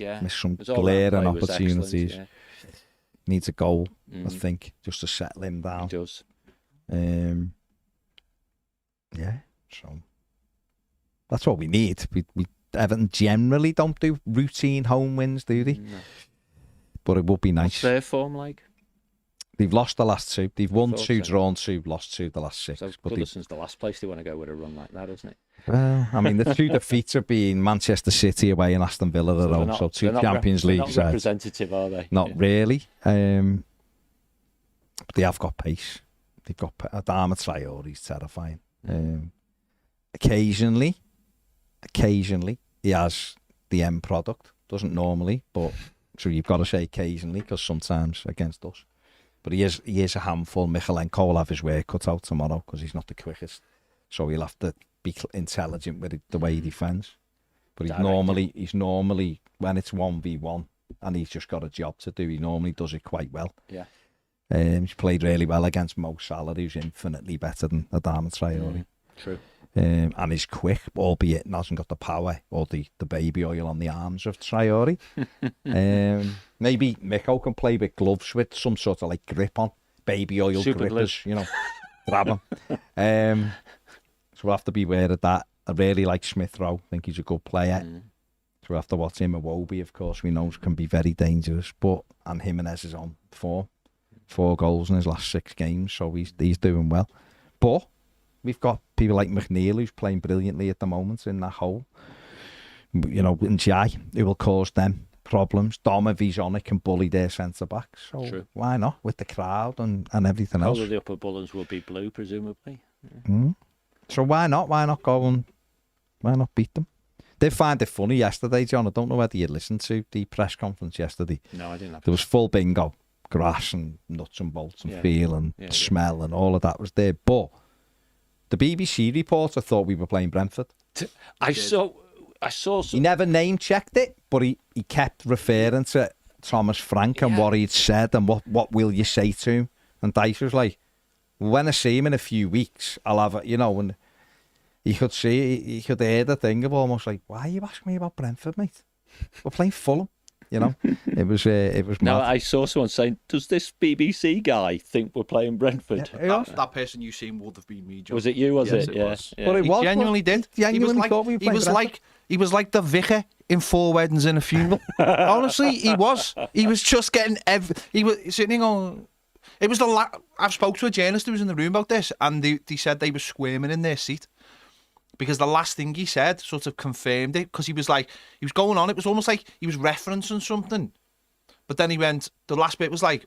glaring opportunities. Yeah. Needs a goal, I think, just to settle him down. He does. Yeah, so that's what we need. We Everton generally don't do routine home wins, do they? No. But it would be nice. What's their form like? They've lost the last 2. They've won 2, drawn 2, lost 2 the last 6. So Goodison's the last place they want to go with a run like that, isn't it? Well, I mean, the 2 defeats have been Manchester City away and Aston Villa at home. So 2 Champions League sides. Not representative, are they? Not really. But they have got pace. They've got Adama Traore's terrifying. Occasionally, he has the end product. Doesn't normally, but so you've got to say occasionally because sometimes against us. But he is a handful. Michalenko will have his work cut out tomorrow because he's not the quickest. So he'll have to be intelligent with the way he defends. But he's normally when it's 1v1 and he's just got a job to do, he normally does it quite well. Yeah. He's played really well against Mo Salah, who's infinitely better than Adama Traore. True. And he's quick, albeit hasn't got the power or the baby oil on the arms of Traore. Maybe Miko can play with gloves with some sort of like grip on, baby oil Super grippers, glue. Grab him. So we'll have to be aware of that. I really like Smith Rowe. I think he's a good player. So we'll have to watch him. Iwobi, of course, we know can be very dangerous. And Jimenez is on form. 4 goals in his last 6 games, so he's doing well. But we've got people like McNeil who's playing brilliantly at the moment in that hole. you know, and Jai, who will cause them problems. Dom and Vizonic can bully their centre backs. So True. why not with the crowd and everything else? All of the upper Bullens will be blue, presumably. So why not go and why not beat them? They find it funny yesterday, John. I don't know whether you listened to the press conference yesterday. No, I didn't have There was full bingo, grass and nuts and bolts and feel and smell and all of that was there. But the BBC reporter thought we were playing Brentford. I saw some... He never name-checked it, but he kept referring to Thomas Frank and what he'd said and what will you say to him. And Dice was like, when I see him in a few weeks, I'll have it, you know, and he could hear the thing of almost like, why are you asking me about Brentford, mate? We're playing Fulham, you know. It was mad. No, I saw someone saying, does this BBC guy think we're playing Brentford? Yeah, that person you seen would have been me, John. Was it you, was yes, it? it was. Yeah. But it was. He genuinely did. He was like the vicar in 4 Weddings and a Funeral. Honestly, he was. He was just getting he was sitting on. It was I've spoke to a journalist who was in the room about this, and they said they were squirming in their seat because the last thing he said sort of confirmed it, because he was going on. It was almost like he was referencing something, but then he went. The last bit was like,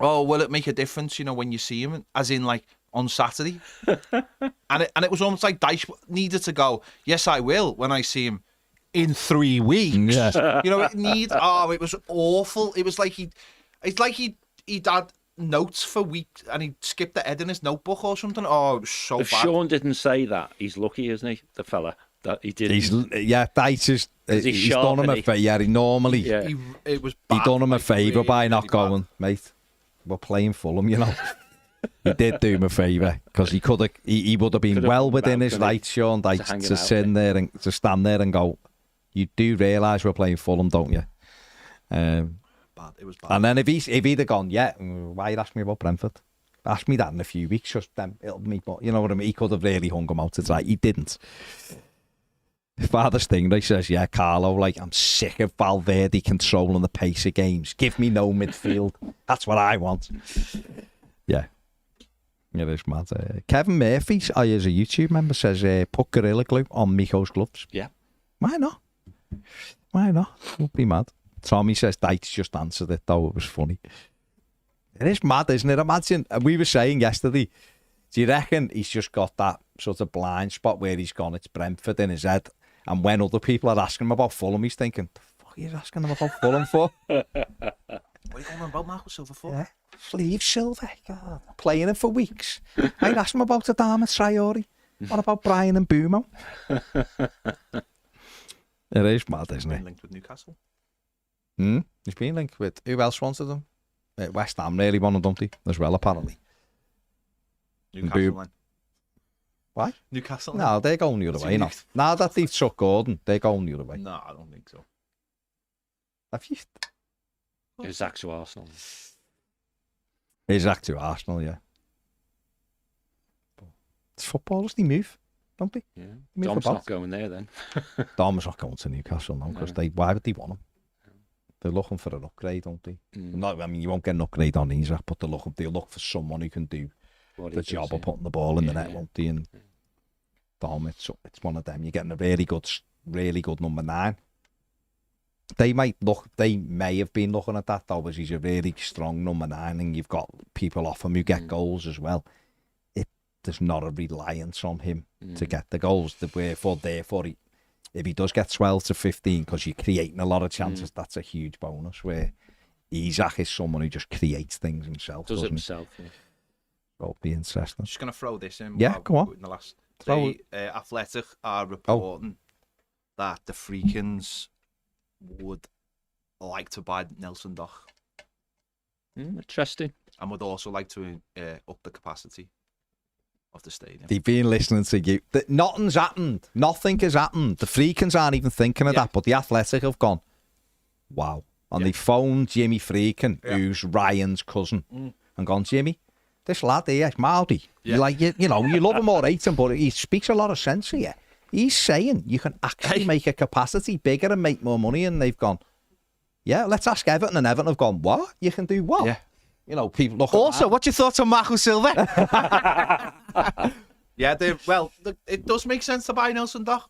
"Oh, will it make a difference? You know, when you see him, as in like on Saturday." and it was almost like Dyche needed to go. Yes, I will when I see him in 3 weeks. Yes. You know, it was awful. It was like he'd had notes for weeks and he skipped the head in his notebook or something. Oh, it was so If bad. Sean didn't say that, he's lucky, isn't he? The fella that he did. He's done him a favour. Yeah, he normally. Yeah. It was bad. He done him a favour really, by not really going, mate. We're playing Fulham, you know. He did do him a favour because he could have. He would have been well within his rights, Sean Dyche, to sit there and to stand there and go. You do realise we're playing Fulham, don't you? Bad. It was bad. And then if he'd have gone, yeah, why you ask me about Brentford? Ask me that in a few weeks, just then it'll be. But you know what I mean? He could have really hung him out to try. He didn't. Father Stingray says, yeah, Carlo, like, I'm sick of Valverde controlling the pace of games. Give me no midfield. That's what I want. Yeah. It is mad. Kevin Murphy, as a YouTube member, says, put Gorilla Glue on Miko's gloves. Yeah. Why not? Why not? Would be mad. Tommy says, Dyche just answered it, though. It was funny. It is mad, isn't it? Imagine, we were saying yesterday, do you reckon he's just got that sort of blind spot where he's gone, it's Brentford in his head, and when other people are asking him about Fulham, he's thinking, the fuck are you asking him about Fulham for? What are you going on about Marco Silva for? Yeah. Leave Silva. God. Playing him for weeks. I'd ask him about Adama Traore. What about Brian and Bumo? It is mad, isn't it? Linked with Newcastle. He's been linked with... Who else wanted them? West Ham really wanted, don't they? As well, apparently. Newcastle then. Why? Newcastle. No, they're going the other way now. Now that they've took Gordon, they're going the other way. No, I don't think so. Have you... It was Zach to Arsenal. He's back to Arsenal, yeah. It's footballers, they move, don't they? Yeah. Move Dom's about. not going there then. Dom's not going to Newcastle now, because why would they want him? They're looking for an upgrade, don't they? Not, I mean, you won't get an upgrade on Isaac, but they'll look for someone who can do the job of putting the ball in the net, won't they? And Dom, it's one of them. You're getting a really good number 9. They may have been looking at that though, as he's a really strong number 9, and you've got people off him who get goals as well. There's not a reliance on him to get the goals. Therefore, if he does get 12 to 15, because you're creating a lot of chances, that's a huge bonus. Where Isaac is someone who just creates things himself. Does it himself, yeah. It'll be interesting. Just going to throw this in. Yeah, go on. In the last day, Athletic are reporting that the Freakins would like to buy Nelson Doch. Interesting. And would also like to up the capacity of the stadium. They've been listening to you. Nothing's happened. Nothing has happened. The Freakins aren't even thinking of that, but the Athletic have gone, wow. And they phoned Jimmy Freakin, who's Ryan's cousin, and gone, Jimmy, this lad here, Maldy, you love him or hate him, but he speaks a lot of sense here. He's saying you can actually make a capacity bigger and make more money, and they've gone, yeah, let's ask Everton, and Everton have gone, what? You can do what? Yeah. You know, people look also, at what's your thoughts on Marco Silva? Yeah, it does make sense to buy Nelson Doch.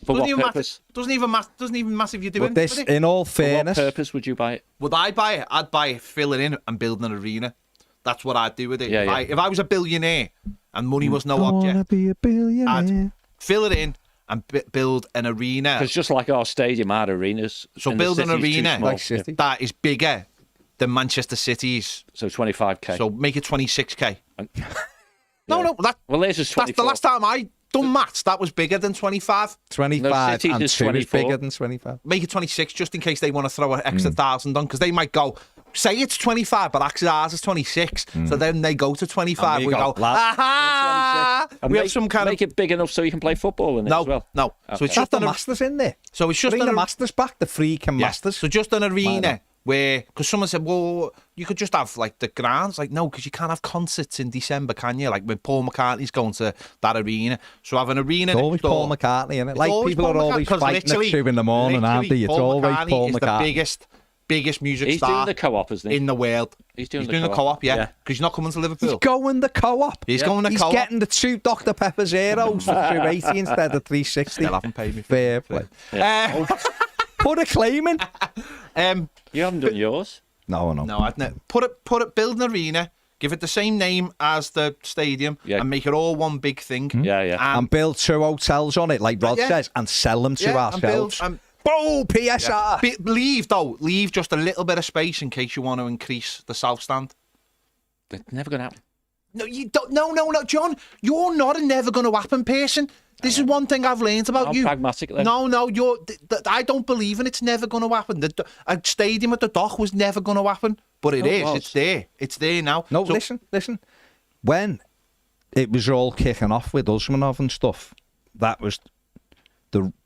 For what purpose? Doesn't even matter if you're doing But this, it. in all For what fairness, purpose would you buy it? Would I buy it? I'd buy it, fill it in, and build an arena. That's what I'd do with it. Yeah, if I was a billionaire and money was no I wanna object, be a billionaire. I'd fill it in and build an arena. Because just like our stadium, our arenas. So and the build an city's too arena small. Like City. that is bigger than Manchester City's. So 25k. So make it 26k. And- No, well, there's just 24. that's the last time I done maths. That was bigger than 25. 25 City's and is 2 is 24. bigger than 25. Make it 26 just in case they want to throw an extra 1,000 on, because they might go, say it's 25, but actually ours is 26. So then they go to 25. And We we go, go, lad, aha! And We make, have some kind make it big enough so you can play football in it as well. No. So it's That's just the an, Masters in there. so it's just Bring an, the Masters back, the freaking yeah. Masters. So just an Why arena not? where, because someone said, well, you could just have like the grounds. Like, no, because you can't have concerts in December, can you? Like when Paul McCartney's going to that arena. So have an arena It's next always door. Paul McCartney in it. It's Like always people Paul are always McCartney, 'cause fighting at literally- 2 in the morning, aren't they? literally, It's Paul always McCartney Paul is the McCartney. biggest music He's star doing the co-op, isn't he? in the world. He's doing the co-op. co-op, yeah. Yeah. Because he's not coming to Liverpool. He's going the co-op. He's going the He's co-op. getting the 2 Dr. Pepper Zeros for 280 instead of 360. Still haven't paid me. Fair play. Put a claim in. You haven't done yours. No. No, I'd build an arena, give it the same name as the stadium, Yeah. and make it all one big thing. Yeah. And build 2 hotels on it, like Rod Yeah. says, and sell them to Yeah, and build- ourselves. Boom, PSR. Leave just a little bit of space in case you want to increase the south stand. It's never going to happen. No, you don't. No, John. You're not a never going to happen person. This is one thing I've learned about I'm you. pragmatic then. No, you're. I don't believe in it's never going to happen. A stadium at the Dock was never going to happen, but it No, it is. was. It's there. It's there now. No, So- listen. When it was all kicking off with Usmanov and stuff, that was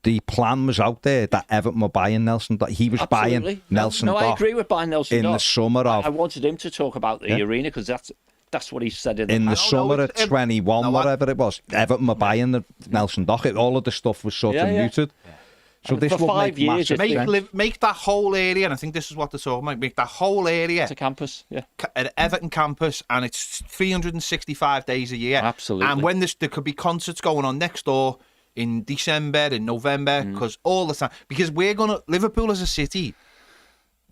the plan was out there that Everton were buying Nelson. He was Absolutely. buying Nelson. No, I Dock agree with buying Nelson in Dock. the summer of I wanted him to talk about the arena because that's what he said in the in the past. summer it's- of 21, no, whatever it was. Everton were buying the Nelson Dock. All of the stuff was sort of Yeah. muted. So And this for will 5 make years, massive it's sense. Make that whole area, and I think this is what they're talking about. Make that whole area to campus. Yeah. at Everton campus, and it's 365 days a year. Absolutely. And when there could be concerts going on next door in December, in November, because all the time, because Liverpool as a city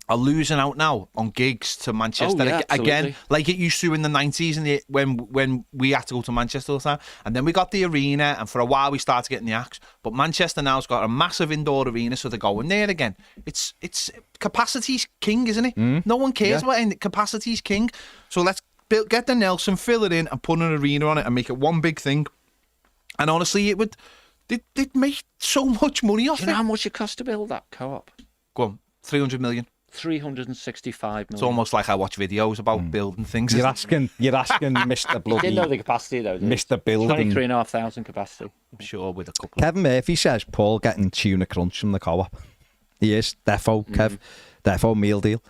are losing out now on gigs to Manchester yeah, again, absolutely. like it used to in the 90s and when we had to go to Manchester all the time. And then we got the arena, and for a while we started getting the acts. But Manchester now's got a massive indoor arena, so they're going there again. It's capacity's king, isn't it? No one cares about it. Capacity's king. So let's get the Nelson, fill it in, and put an arena on it, and make it one big thing. And honestly, they'd make so much money off Do you know it. how much it cost to build that co-op? Go on, 300 million. 365 million. It's almost like I watch videos about building things. You're asking Mr. He Bloody didn't know the capacity though. did he? Mr. Building. 23,500 capacity. I'm sure with a couple. Kevin Murphy says Paul getting tuna crunch from the co-op. He is defo, Kev. Defo meal deal.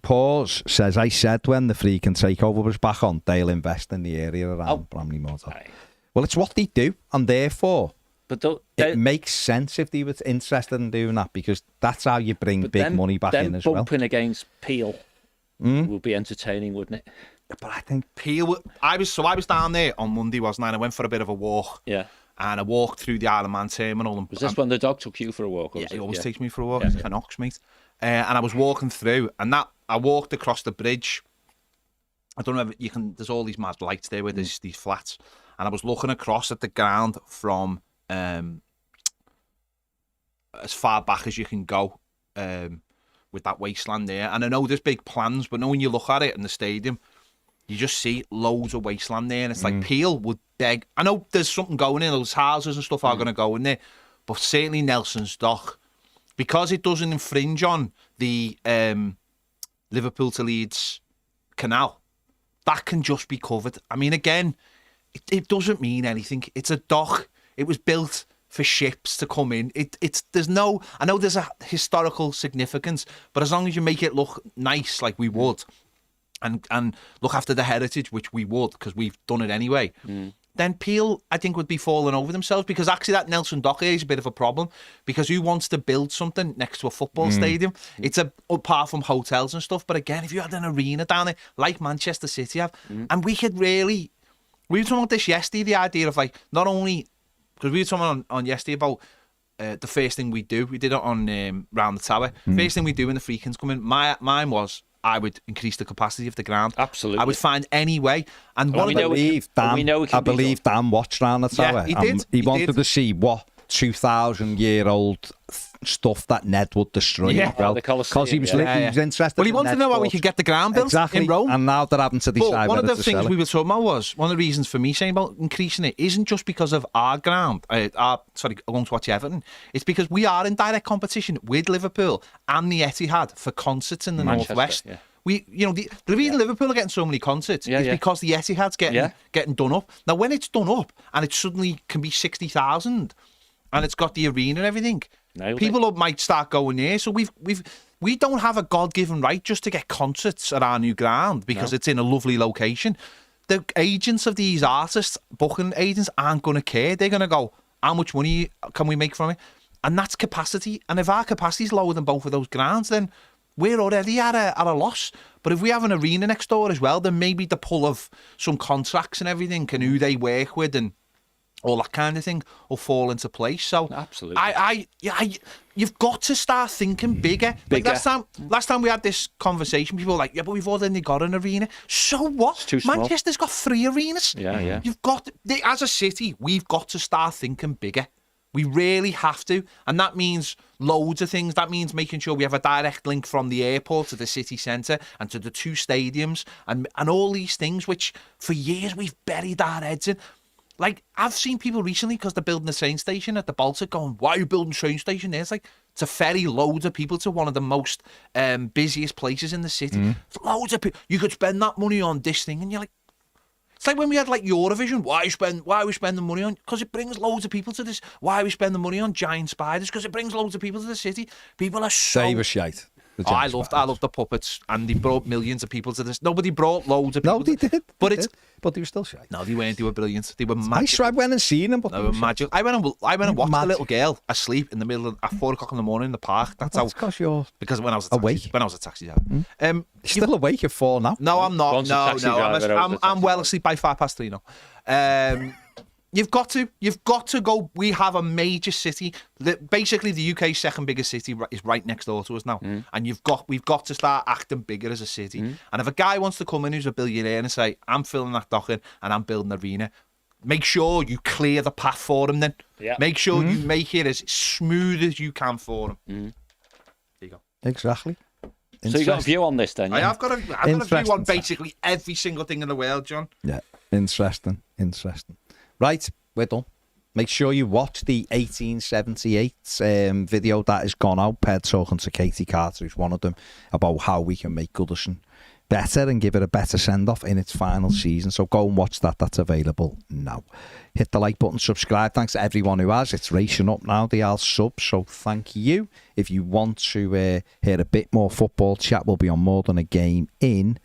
Paul says, I said when the freaking takeover was back on, they'll invest in the area around Bramley Motor. Right. Well, it's what they do, and therefore But it makes sense if they were interested in doing that, because that's how you bring big money back in as well. bumping against Peel would be entertaining, wouldn't it? But I think Peel. I was down there on Monday, wasn't I? And I went for a bit of a walk. Yeah. And I walked through the Isle of Man terminal. And Was this when the dog took you for a walk? Or Yeah, was he it? always Yeah. takes me for a walk. Yeah. He's an ox, mate. And I was walking through, and I walked across the bridge. I don't know if you can. There's all these mad lights there where there's these flats, and I was looking across at the ground from as far back as you can go with that wasteland there. And I know there's big plans, but when you look at it in the stadium, you just see loads of wasteland there, and it's like Peel would beg. I know there's something going in; those houses and stuff are going to go in there, but certainly Nelson's Dock, because it doesn't infringe on the Liverpool to Leeds canal, that can just be covered. I mean, again, it doesn't mean anything. It's a dock. It was built for ships to come in. There's no. I know there's a historical significance, but as long as you make it look nice, like we would, and look after the heritage, which we would, because we've done it anyway. Then Peel, I think, would be falling over themselves, because actually that Nelson Dock is a bit of a problem, because who wants to build something next to a football stadium? It's apart from hotels and stuff. But again, if you had an arena down there like Manchester City have, and we were talking about this yesterday, the idea of like not only because we were talking on yesterday about the first thing we do. We did it on round the tower. First thing we do when the free kicks come in. Mine was I would increase the capacity of the ground. Absolutely. I would find any way. And I believe Dan watched round the tower. Yeah, he did. He wanted to see what 2,000-year-old stuff that Ned would destroy. Yeah, because he was interested. Well, he wanted to know how we could get the ground built in Rome. And now they're having to decide. One of the things we were talking about was one of the reasons for me saying about increasing it isn't just because of our ground. Going to watch Everton. It's because we are in direct competition with Liverpool and the Etihad for concerts in the Northwest. Yeah. The reason Liverpool are getting so many concerts is because the Etihad's getting done up. Now, when it's done up and it suddenly can be 60,000 and it's got the arena and everything, people might start going there. So we don't have a God-given right just to get concerts at our new ground because it's in a lovely location. The agents of these artists, booking agents, aren't going to care. They're going to go, how much money can we make from it? And that's capacity. And if our capacity is lower than both of those grounds, then we're already at a loss. But if we have an arena next door as well, then maybe the pull of some contracts and everything and who they work with and all that kind of thing will fall into place. So absolutely, you've got to start thinking bigger. Like last time we had this conversation, people were like, "Yeah, but we've already got an arena. So what? It's too small. Manchester's got 3 arenas. Yeah. You've got as a city, we've got to start thinking bigger. We really have to, and that means loads of things. That means making sure we have a direct link from the airport to the city centre and to the 2 stadiums and all these things, which for years we've buried our heads in. Like, I've seen people recently, because they're building a train station at the Baltic, going, why are you building a train station there? It's like, to ferry loads of people to one of the most busiest places in the city. Loads of people. You could spend that money on this thing, and you're like, it's like when we had like Eurovision. Why are we spending money on? Because it brings loads of people to this. Why are we spending money on giant spiders? Because it brings loads of people to the city. People are so... They were shite. I loved the puppets, and they brought millions of people to this. Nobody brought loads of people. No, they did. But they were still shite. No, they weren't. They were brilliant. They were magic. I went and seen them, but they were magic. I went and watched a little girl asleep in the middle at 4 o'clock in the morning in the park. That's because when I was awake. When I was a taxi driver. You're still awake at 4 now? No, I'm not. No. I'm well asleep by 3:05 now. You've got to go. We have a major city. Basically, the UK's second biggest city is right next door to us now. And we've got to start acting bigger as a city. And if a guy wants to come in who's a billionaire and say, I'm filling that dock in and I'm building an arena, make sure you clear the path for him then. Yeah. Make sure you make it as smooth as you can for him. There you go. Exactly. So you got a view on this then? Yeah? I've got a view on basically every single thing in the world, John. Yeah, interesting. Right, we're done. Make sure you watch the 1878 video that has gone out. Ped talking to Katie Carter, who's one of them, about how we can make Goodison better and give it a better send-off in its final season. So go and watch that. That's available now. Hit the like button, subscribe. Thanks to everyone who has. It's racing up now, the Al sub. So thank you. If you want to hear a bit more football chat, we'll be on More Than a Game in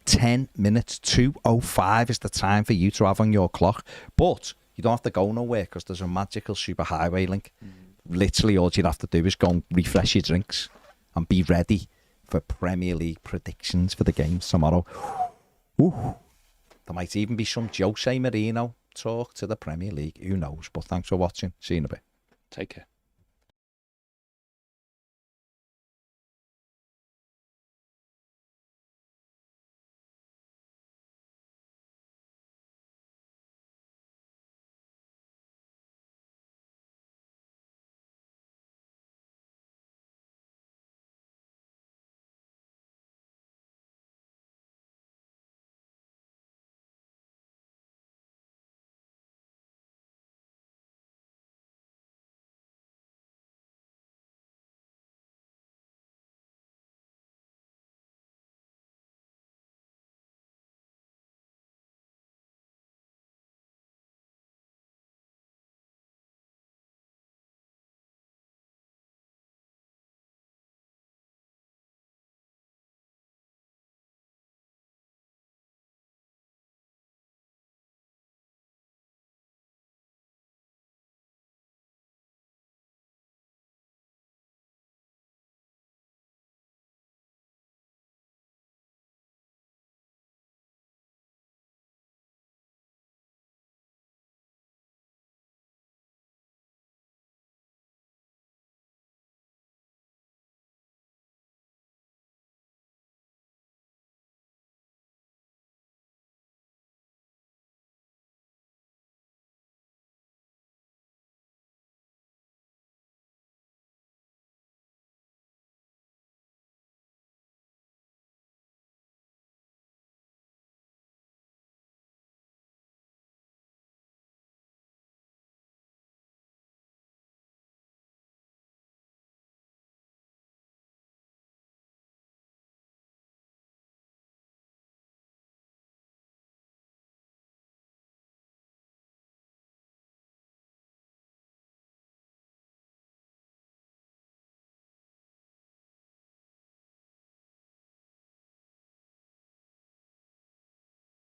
10 minutes. 2:05 is the time for you to have on your clock. But you don't have to go nowhere because there's a magical superhighway link. Literally all you'd have to do is go and refresh your drinks and be ready for Premier League predictions for the games tomorrow. Ooh, there might even be some Jose Mourinho talk to the Premier League. Who knows? But thanks for watching. See you in a bit. Take care.